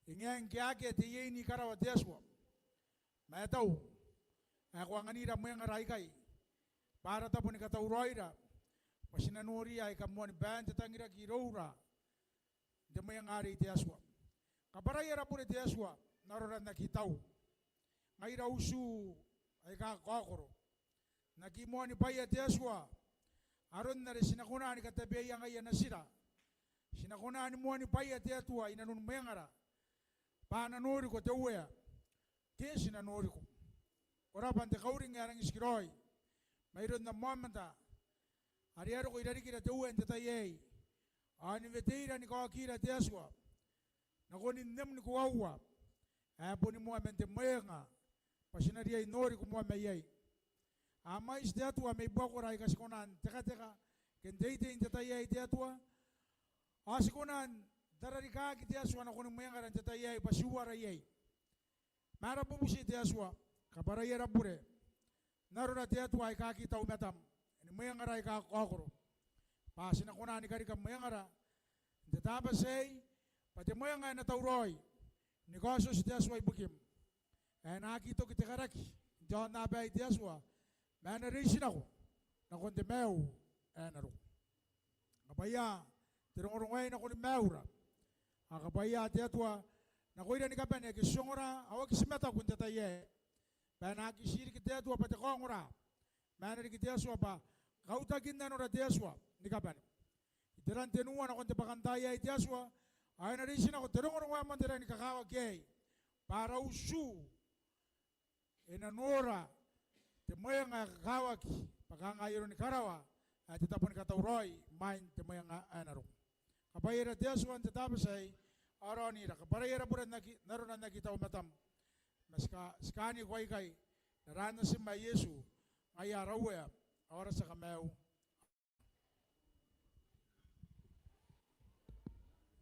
Ingeng kiyake tiye ni karawa teswa. Metaw. Ako ang anira mo yung aray kay. Para tapo ni Katauroira. Pasinanuri ay kamuan ben tetangira kirora. De mo yung ari teswa. Kaparayara po ni teswa. Naroran nakitaw. Ngayon usu ay kakokoro. Nakimuha ni Paya Teswa. Aron na rin sinakuna ni Katabeya ngayon na sira. Sinakuna ni Muha ni Paya Teswa inanon mayangara. Pananori ko tawaya. Kaya sinanori ko. Orapan te kauring nga ng iskiroy. Mayroon na mamanta. Ariaro ko irarikira tawaya ang tatayay. Ani vetira ni Kakira Teswa. Nakunin nem ni Kuwawa. Apo ni Muha mente mayanga. Pasinariay nori ko Muha mayay. Amais tetua may bokoray kasikonan teka kendete in tatayay tetua asikonan dararika kitiaswa na kunung mayangaran tatayay pasuwarayay mara bubusi teaswa kabarayera bure narora tetua ay kakita umetam ni mayangaray kakokoro pasina kunan ni karika mayangara tetapa say pati mayangay na tauroy negosyo si teaswa ibukim nakito kitikaraki John nabay teaswa Manarisin ako, na kundi mew, enaro. Kapaya, tirongorongay na kundi mewra. Kapaya, tiatwa, na kuida ni kapane, kisungora, awag kisimeta kundi taye. Pena kisiri kitiatwa pati kongora. Manari kitiaswa pa, kautakin na nora tiaswa, ni kapane. Itiran tenuwa na kundi pakantaya itiaswa, ay narisin ako, tirongorongay mandira ni kakawag kay, para usu, inanora, temoyang kakawaki pagkangayron ni Karawa at itapon Katauroy mind temoyang anaro kapayera Diaswan tetapos ay aronira kapayera pura naroon na nakita umatam mas skani ko kay narana si Yesu ngayaraw oras sa kamew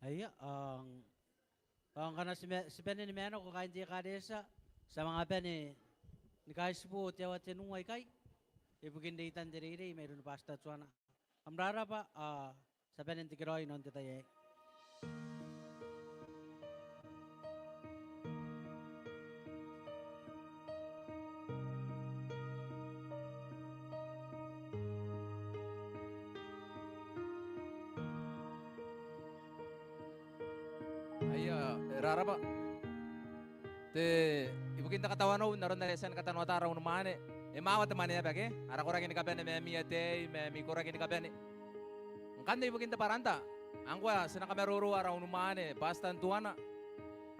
Iya ang kana si Benin Meno ko kain dia kadesa sa mga Benin ni guys po tiyawa tinungay kay ibugin daytan diriri mayroon pasta tsuana amrara pa sa penen tikiroy non titaye raraba. Te ibu kita katawan no naron na lesen katan wata raw numane. E mawat mane ya bage. Ara kora kini kabene me mi ate me mi kora kini kabene. Ngkande ibu kita paranta. Angkwa sina kameruru araw numane pastan tuana.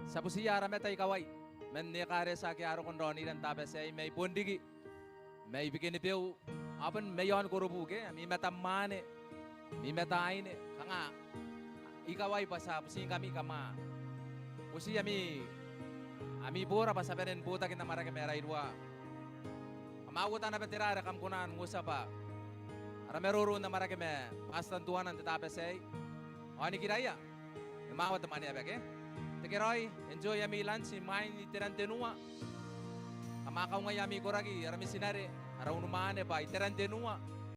Sabu siya ara meta ikawai. Men ne kare sa ki aro kondoni dan tabe sei me bondigi. Me bikin peu apan me yon Korobu ke mi meta mane. Mi meta aine kanga ikawai pasa pusing kami kama. Usi ami bora pa saberin puta kita marake merai dua. Amagutan na petira kam kunan ngusapa. Ara meruru na marake me pastan tuanan tetape sei. Ani kiraya. Mawat temani abeke. Tekeroi enjoy ami lunch main itiran tenua. Kamakaw nga yami koragi arami sinare. Ara unumane pa itiran tenua.